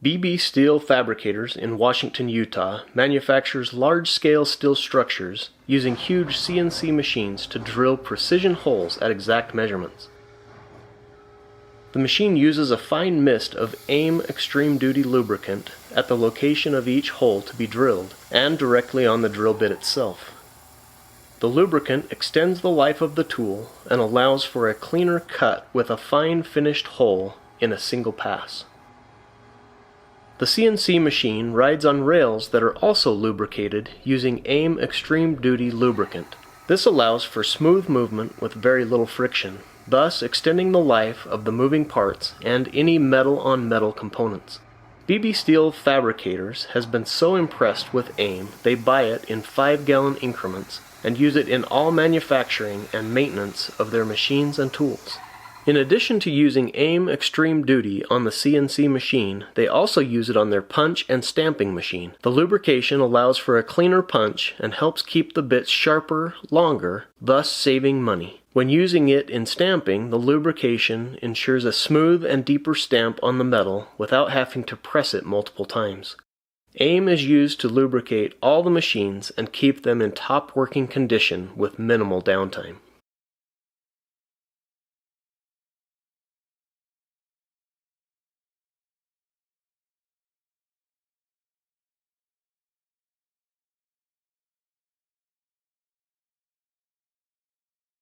BB Steel Fabricators in Washington, Utah manufactures large-scale steel structures using huge CNC machines to drill precision holes at exact measurements. The machine uses a fine mist of AIM extreme duty lubricant at the location of each hole to be drilled and directly on the drill bit itself. The lubricant extends the life of the tool and allows for a cleaner cut with a fine finished hole in a single pass. The CNC machine rides on rails that are also lubricated using AIM extreme duty lubricant. This allows for smooth movement with very little friction, thus extending the life of the moving parts and any metal-on-metal components. BB Steel Fabricators has been so impressed with AIM they buy it in 5-gallon increments and use it in all manufacturing and maintenance of their machines and tools. In addition to using AIM Extreme Duty on the CNC machine, they also use it on their punch and stamping machine. The lubrication allows for a cleaner punch and helps keep the bits sharper longer, thus saving money. When using it in stamping, the lubrication ensures a smooth and deeper stamp on the metal without having to press it multiple times. AIM is used to lubricate all the machines and keep them in top working condition with minimal downtime.